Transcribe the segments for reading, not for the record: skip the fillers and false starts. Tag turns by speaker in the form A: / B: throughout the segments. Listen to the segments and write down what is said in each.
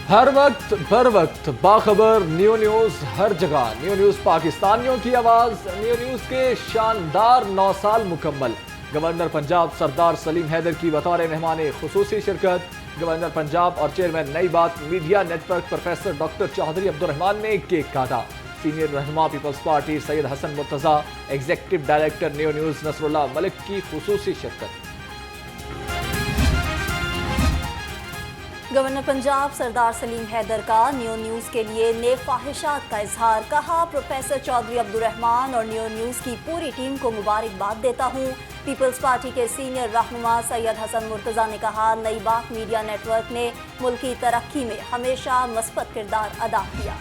A: ہر وقت بر وقت باخبر نیوز ہر جگہ نیوز پاکستانیوں کی آواز نیوز کے شاندار 9 سال مکمل گورنر پنجاب سردار سلیم حیدر کی بطور مہمان خصوصی شرکت گورنر پنجاب اور چیئرمین نئی بات media network professor doctor Chaudhry Abdulrahman نے کیک کاٹا سینئر رہنما Peoples Party Syed Hassan Murtaza executive director news Nasrullah Malik کی خصوصی شرکت
B: گورنر پنجاب سردار سلیم حیدر کا نیوز کے لیے نیک خواہشات کا اظہار کہا پروفیسر چودھری عبدالرحمان اور نیوز کی پوری ٹیم کو مبارکباد دیتا ہوں پیپلز پارٹی کے سینئر رہنما سید حسن مرتضی نے کہا نئی بات میڈیا نیٹ ورک نے ملکی ترقی میں ہمیشہ مثبت کردار ادا کیا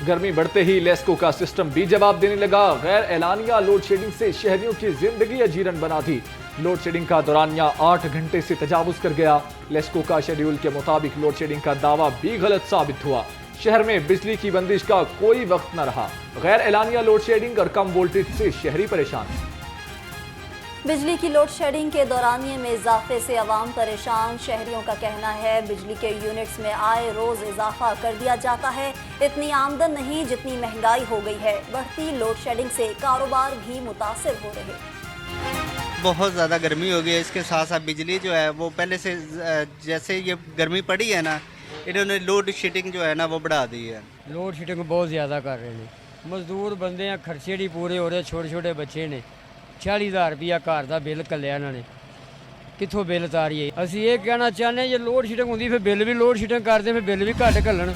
A: گرمی بڑھتے ہی لیسکو کا سسٹم بھی جواب دینے لگا غیر اعلانیہ لوڈ شیڈنگ سے شہریوں کی زندگی اجیرن بنا دی لوڈ شیڈنگ کا دورانیہ 8 گھنٹے سے تجاوز کر گیا لیسکو کا شیڈیول کے مطابق لوڈ شیڈنگ کا دعویٰ بھی غلط ثابت ہوا شہر میں بجلی کی بندش کا کوئی وقت نہ رہا غیر اعلانیہ لوڈ شیڈنگ اور کم وولٹیج سے شہری پریشان
B: بجلی کی لوڈ شیڈنگ کے دورانیے میں اضافے سے عوام پریشان شہریوں کا کہنا ہے بجلی کے یونٹس میں آئے روز اضافہ کر دیا جاتا ہے اتنی آمدن نہیں جتنی مہنگائی ہو گئی ہے بڑھتی لوڈ شیڈنگ سے کاروبار بھی متاثر ہو رہے
C: بہت زیادہ گرمی ہو گئی ہے اس کے ساتھ ساتھ بجلی جو ہے وہ پہلے سے جیسے یہ گرمی پڑی ہے نا انہوں نے لوڈ شیڈنگ جو ہے نا وہ بڑھا دی ہے
D: لوڈ شیڈنگ بہت زیادہ کر رہے ہیں مزدور بندے ہیں خرچے نہیں پورے ہو رہے چھوٹے چھوٹے بچے نے 40,000 روپیہ گھر کا بل کلیا انہوں نے کتوں بل اتاری ہے اسی یہ کہنا چاہتے ہیں جی لوڈ شیڈنگ ہوتی پھر بل بھی لوڈ شیڈنگ کرتے پھر بل بھی گھٹ کلن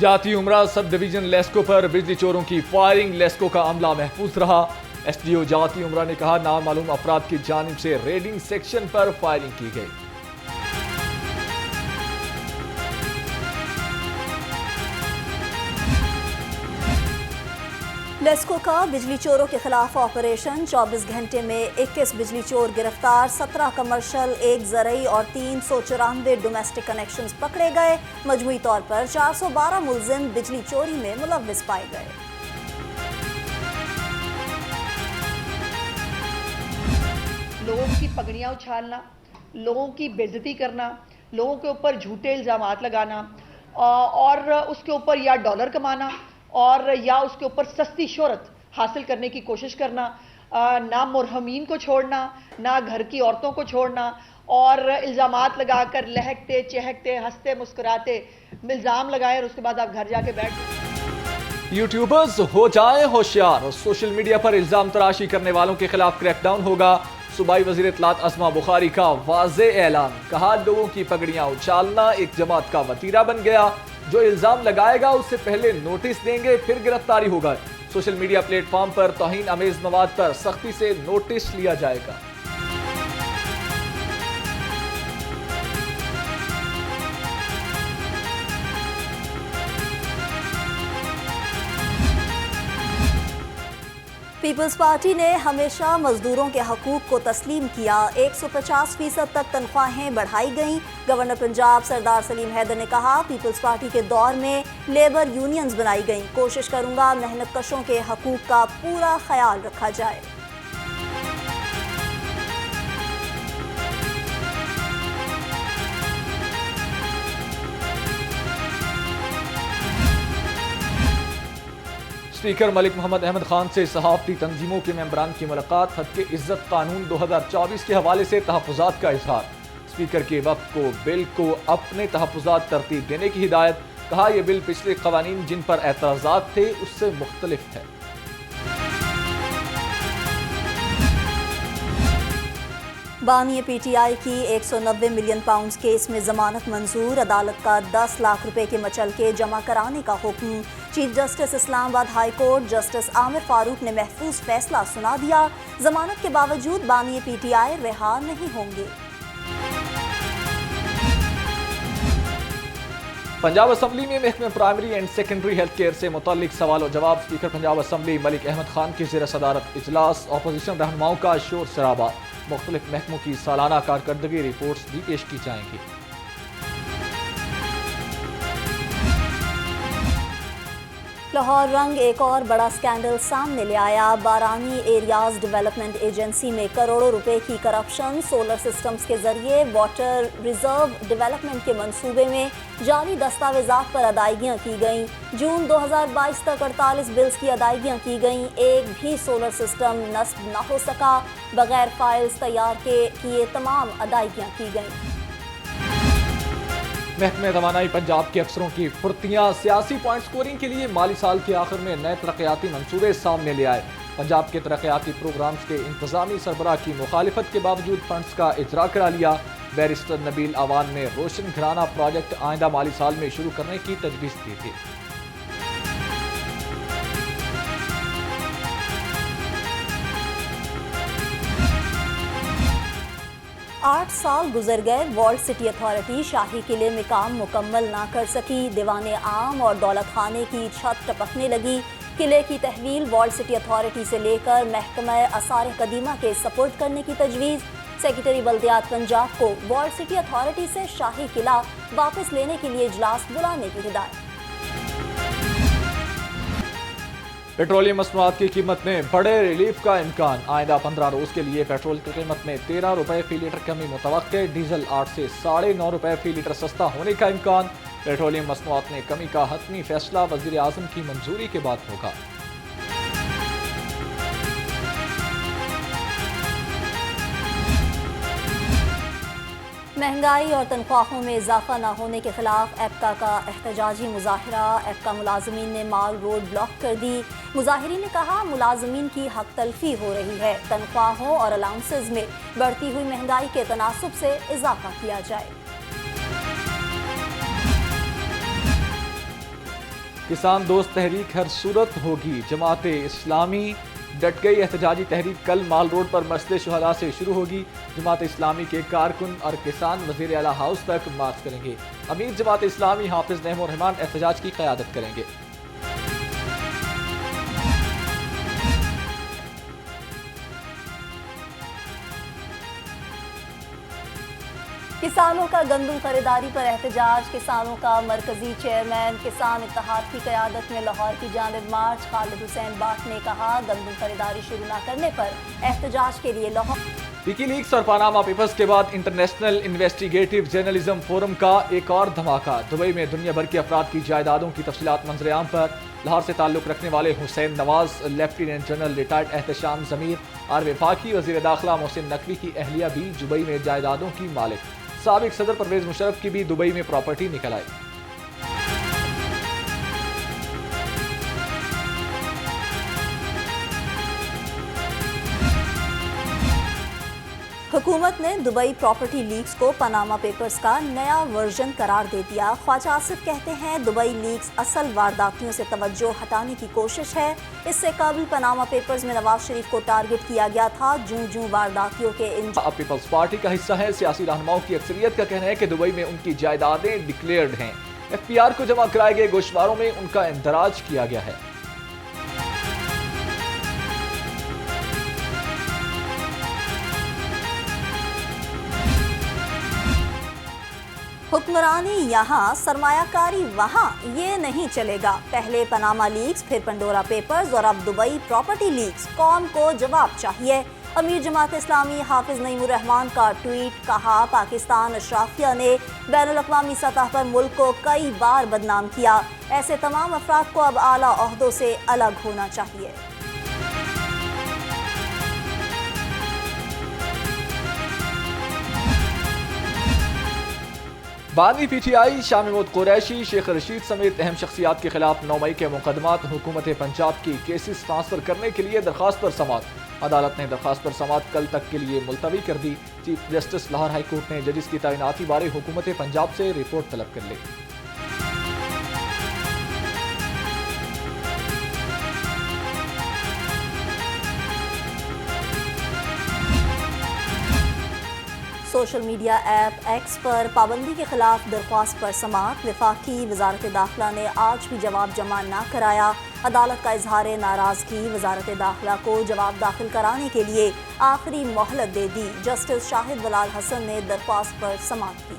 A: جاتی عمرہ سب ڈویژن لیسکو پر بجلی چوروں کی فائرنگ لیسکو کا عملہ محفوظ رہا ایس ڈی او جاتی عمرہ نے کہا نامعلوم افراد کی جانب سے ریڈنگ سیکشن پر فائرنگ کی گئی
B: لیسکو کا بجلی چوروں کے خلاف آپریشن 24 گھنٹے میں 21 بجلی چور گرفتار 17 کمرشل 1 زرعی اور 394 ڈومیسٹک کنیکشنز پکڑے گئے مجموعی طور پر 412 ملزم بجلی چوری میں ملوث پائے گئے
E: لوگوں کی پگڑیاں اچھالنا لوگوں کی بے عزتی کرنا لوگوں کے اوپر جھوٹے الزامات لگانا اور اس کے اوپر یا ڈالر کمانا اور یا اس کے اوپر سستی شہرت حاصل کرنے کی کوشش کرنا نہ مرحومین کو چھوڑنا نہ گھر کی عورتوں کو چھوڑنا اور الزامات لگا کر لہکتے چہکتے ہنستے مسکراتے الزام لگائے اور اس کے بعد آپ گھر جا کے بیٹھ
A: یوٹیوبرز ہو جائیں ہوشیار سوشل میڈیا پر الزام تراشی کرنے والوں کے خلاف کریک ڈاؤن ہوگا صوبائی وزیر اطلاعات عظمہ بخاری کا واضح اعلان کہا لوگوں کی پگڑیاں اچھالنا ایک جماعت کا وتیرہ بن گیا جو الزام لگائے گا اس سے پہلے نوٹس دیں گے پھر گرفتاری ہوگا سوشل میڈیا پلیٹ فارم پر توہین آمیز مواد پر سختی سے نوٹس لیا جائے گا
B: پیپلز پارٹی نے ہمیشہ مزدوروں کے حقوق کو تسلیم کیا 150% تک تنخواہیں بڑھائی گئیں گورنر پنجاب سردار سلیم حیدر نے کہا پیپلز پارٹی کے دور میں لیبر یونینز بنائی گئیں کوشش کروں گا محنت کشوں کے حقوق کا پورا خیال رکھا جائے
A: اسپیکر ملک محمد احمد خان سے صحافتی تنظیموں کے ممبران کی ملاقات حق عزت قانون 2024 کے حوالے سے تحفظات کا اظہار اسپیکر کے وقت کو بل کو اپنے تحفظات ترتیب دینے کی ہدایت کہا یہ بل پچھلے قوانین جن پر اعتراضات تھے اس سے مختلف ہے
B: بانی پی ٹی آئی کی 190 ملین پاؤنڈز کیس میں ضمانت منظور عدالت کا 10 لاکھ روپے کے مچلکے جمع کرانے کا حکم چیف جسٹس اسلام آباد ہائی کورٹ جسٹس عامر فاروق نے محفوظ فیصلہ سنا دیا ضمانت کے باوجود بانی پی ٹی آئی رہا نہیں ہوں گے
A: پنجاب اسمبلی میں محکمہ primary and secondary health care سے متعلق سوال و جواب اسپیکر پنجاب اسمبلی ملک احمد خان کی زیر صدارت اجلاس اپوزیشن رہنماؤں کا شور شرابہ مختلف محکموں کی سالانہ کارکردگی رپورٹس بھی پیش کی جائیں گی
B: लाहौर रंग एक और बड़ा स्कैंडल सामने ले आया। बारानी एरियाज डेवलपमेंट एजेंसी में करोड़ों रुपए की करप्शन। सोलर सिस्टम्स के जरिए वाटर रिजर्व डेवलपमेंट के मंसूबे में जाली दस्तावेजात पर अदायगियां की गईं। जून 2022 तक 48 बिल्स की अदायगियां की गईं। एक भी सोलर सिस्टम नस्ब न हो सका। बगैर फाइल्स तैयार किए तमाम अदायगियां की गईं।
A: महकमे तवानाई पंजाब के अफसरों की फुर्तियां सियासी पॉइंट स्कोरिंग के लिए माली साल के आखिर में नए तरक्याती मंसूबे सामने ले आए। पंजाब के तरक्याती प्रोग्राम्स के इंतजामी सरबराह की मुखालिफत के बावजूद फंड्स का इजरा करा लिया। बैरिस्टर नबील अवान ने रोशन घराना प्रोजेक्ट आइंदा माली साल में शुरू करने की तजवीज़ दी थी।
B: 8 साल गुजर गए, वॉल्ड सिटी अथॉरिटी शाही किले में काम मुकम्मल ना कर सकी। दीवाने आम और दौलत खाने की छत टपकने लगी। किले की तहवील वॉल्ड सिटी अथॉरिटी से लेकर महकमा आसार कदीमा के सपोर्ट करने की तजवीज़। सेक्रेटरी बल्दियात पंजाब को वॉल्ड सिटी अथॉरिटी से शाही किला वापस लेने के लिए इजलास बुलाने की हिदायत।
A: पेट्रोलियम मसनूआत की कीमत में बड़े रिलीफ का इम्कान। आइंदा 15 रोज के लिए पेट्रोल की कीमत में 13 रुपए फी लीटर कमी मुतवक्के। डीजल 8 से 9.5 रुपए फी लीटर सस्ता होने का इम्कान। पेट्रोलियम मसनूआत में कमी का हतमी फैसला वज़ीर आज़म की मंजूरी के बाद होगा।
B: महंगाई और तनख्वाहों में इजाफा न होने के खिलाफ एप्का का एहतजाजी मुजाहरा। एप्का मुलाजमीन ने माल रोड ब्लॉक कर दी। मुजाहिरीन ने कहा मुलाजमीन की हक तलफी हो रही है। तनख्वाहों और अलाउंसेस में बढ़ती हुई महंगाई के तनासुब से इजाफा किया जाए।
A: किसान दोस्त तहरीक हर सूरत होगी। जमात इस्लामी डट गई। एहतजाजी तहरीक कल माल रोड पर मस्जिद शुहदा से शुरू होगी। जमात इस्लामी के कारकुन और किसान वज़ीर आला हाउस तक मार्च करेंगे। अमीर जमात इस्लामी हाफिज नईमुर रहमान एहतजाज की क़यादत करेंगे।
B: किसानों का गंदम खरीदारी पर एहतजाज। किसानों का मरकजी चेयरमैन किसान इत्तेहाद की क़यादत में लाहौर की जानिब मार्च। खालिद हुसैन बाट ने कहा गंदम खरीदारी शुरू न करने पर एहतजाज के लिए लाहौर।
A: विकीलीक्स और पानामा पेपर्स के बाद इंटरनेशनल इन्वेस्टिगेटिव जर्नलिज्म फोरम का एक और धमाका। दुबई में दुनिया भर के अफराद की जायदादों की तफसीलात मंजरेआम पर। लाहौर से ताल्लुक़ रखने वाले Hussain Nawaz, lieutenant general retired Ehtesham Zameer और वफाकी वज़ीर दाखिला मोहसिन नकवी की अहलिया भी दुबई में जायदादों की मालिक। साबिक सदर परवेज मुशर्रफ की भी दुबई में प्रॉपर्टी निकल आई।
B: हुकूमत ने दुबई प्रॉपर्टी लीक्स को पनामा पेपर्स का नया वर्जन करार दे दिया। ख्वाजा आसिफ कहते हैं दुबई लीक्स असल वारदातियों से तवज्जो हटाने की कोशिश है। इससे कबल पनामा पेपर्स में नवाज शरीफ को टारगेट किया गया था। जूं जूं वारदातियों के
A: अब पीपल्स पार्टी का हिस्सा है। सियासी रहनुमाओं की अक्सरियत का कहना है कि दुबई में उनकी जायदादें डिक्लेयर्ड हैं। FPR को जमा कराए गए गोशवारों में उनका इंदराज किया गया है।
B: हुक्मरानी यहाँ सरमायाकारी वहाँ, ये नहीं चलेगा। पहले पनामा लीक्स, फिर पंडोरा पेपर्स और अब दुबई प्रॉपर्टी लीक्स। कौम को जवाब चाहिए। अमीर जमात इस्लामी हाफिज नईमुर रहमान का ट्वीट। कहा पाकिस्तान अशराफिया ने बैनुल-अक़वामी सतह पर मुल्क को कई बार बदनाम किया। ऐसे तमाम अफराद को अब आला ओहदों से अलग होना चाहिए।
A: बानी PTI शाह महमूद कुरैशी, शेख रशीद समेत अहम शख्सियात के खिलाफ 9 मई के मुकदमात हुकूमत पंजाब की केसेस ट्रांसफर करने के लिए दरखास्त पर समाअत। अदालत ने दरखास्त पर समाअत कल तक के लिए मुलतवी कर दी। Chief justice Lahore high court ने जजिस की तैनाती बारे हुकूमत पंजाब से रिपोर्ट तलब कर ली।
B: सोशल मीडिया ऐप एक्स पर पाबंदी के खिलाफ दरख्वास्त पर समाअत। वफाकी वजारत दाखिला ने आज भी जवाब जमा न कराया। अदालत का इजहार नाराजगी। वजारत दाखिला को जवाब दाखिल कराने के लिए आखिरी मोहलत दे दी। जस्टिस शाहिद बलाल हसन ने दरख्वास्त पर समाअत की।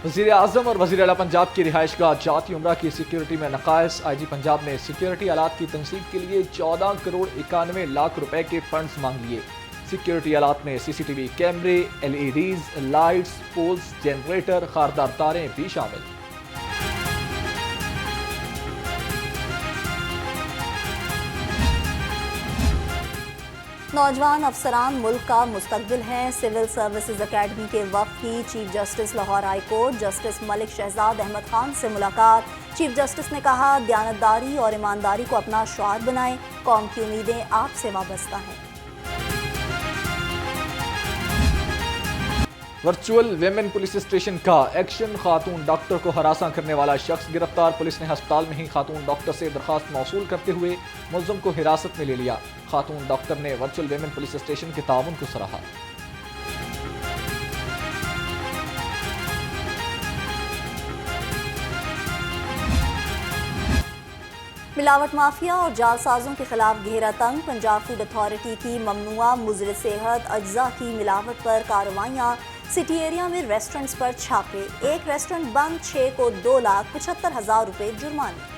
A: वज़ीर आज़म और वज़ीर आला पंजाब की रिहाइशगाह जाती उमरा की सिक्योरिटी में नक़ाइस। IG पंजाब ने सिक्योरिटी आलात की तनसीब के लिए 14 करोड़ 91 लाख रुपए के फंड्स मांग लिए। सिक्योरिटी आलात में CCTV कैमरे, LEDs, लाइट्स, पोल्स, जनरेटर, खारदार तारें भी शामिल।
B: नौजवान अफसरान मुल्क का मुस्तकबिल हैं। सिविल सर्विसेज अकेडमी के वक्त की chief justice Lahore high court justice Malik Shahzad Ahmed Khan से मुलाकात। चीफ जस्टिस ने कहा, दयानतदारी और ईमानदारी को अपना शुआर बनाएं, कौम की उम्मीदें आपसे वाबस्ता हैं।
A: वर्चुअल वेमेन पुलिस स्टेशन का एक्शन। खातून डॉक्टर को हरासा करने वाला शख्स गिरफ्तार। पुलिस ने अस्पताल में ही खातून डॉक्टर से दरखास्त मौसूल करते हुए मुलज़्ज़म को हिरासत में ले लिया। खातून डॉक्टर ने वर्चुअल वेमेन पुलिस स्टेशन के ताउन को सराहा।
B: मिलावट माफिया और जालसाजों के खिलाफ घेरा तंग। पंजाब फूड अथॉरिटी की ममनुआ मुज़र सेहत अज्जा की मिलावट पर कार्रवाइयाँ। सिटी एरिया में रेस्टोरेंट्स पर छापे। एक रेस्टोरेंट बंद, 6 को 2,75,000 रुपए जुर्माने।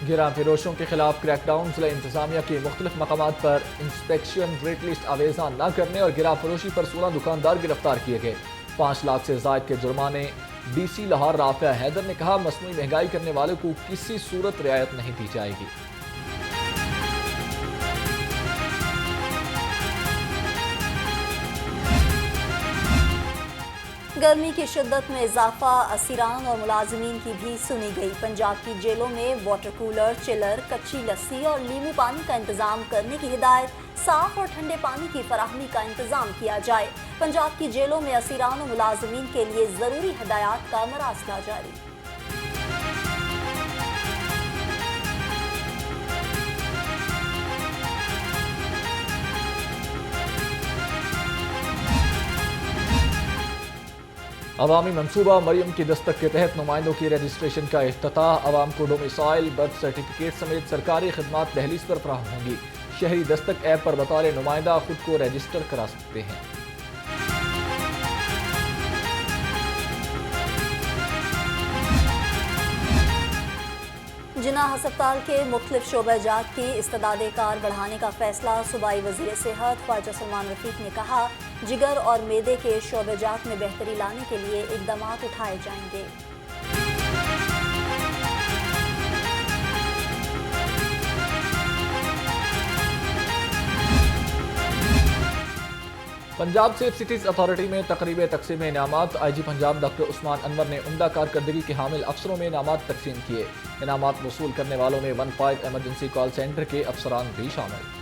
A: गिरा फिरोशों के खिलाफ क्रैकडाउन। जिला इंतजामिया के मुख्तलिफ मकामात पर इंस्पेक्शन, रेट लिस्ट आवेजा न करने और गिरा फरोशी पर 16 दुकानदार गिरफ्तार किए गए। 5 लाख से जायद के जुर्माने। DC लाहौर राफिया हैदर ने कहा, मसनूई महंगाई करने वालों को किसी सूरत रियायत नहीं दी जाएगी।
B: गर्मी की शिद्दत में इजाफा। असीरान और मुलाजमीन की भी सुनी गई। पंजाब की जेलों में वाटर कूलर, चिलर, कच्ची लस्सी और नींबू पानी का इंतजाम करने की हिदायत। साफ और ठंडे पानी की फराहमी का इंतजाम किया जाए। पंजाब की जेलों में असीरान और मुलाजमीन के लिए जरूरी हिदायत का मरासला जारी।
A: अवामी मनसूबा मरियम की दस्तक के तहत नुमाइंदों की रजिस्ट्रेशन का इफ्तिताह। अवाम को डोमिसाइल, बर्थ सर्टिफिकेट समेत सरकारी खदमात दहलीज पर फराहम होंगी। शहरी दस्तक ऐप पर बतौर नुमाइंदा खुद को रजिस्टर करा सकते हैं।
B: जिन्ना अस्पताल के मुख्तलिफ शोबाजात की इस्तेदादे कार बढ़ाने का फैसला। सूबाई वज़ीर सेहत ख्वाजा सलमान रफीक ने कहा, जिगर और मेदे के शोबाजात में बेहतरी लाने के लिए इकदाम उठाए जाएंगे।
A: पंजाब सेफ सिटीज अथॉरिटी में तकरीब तकसीम इनामात। IG पंजाब डॉक्टर उस्मान अनवर ने उम्दा कारकर्दगी के हामिल अफसरों में इनामात तकसीम किए। इनामात वसूल करने वालों में 1 पॉइंट एमरजेंसी कॉल सेंटर के अफसरान भी शामिल।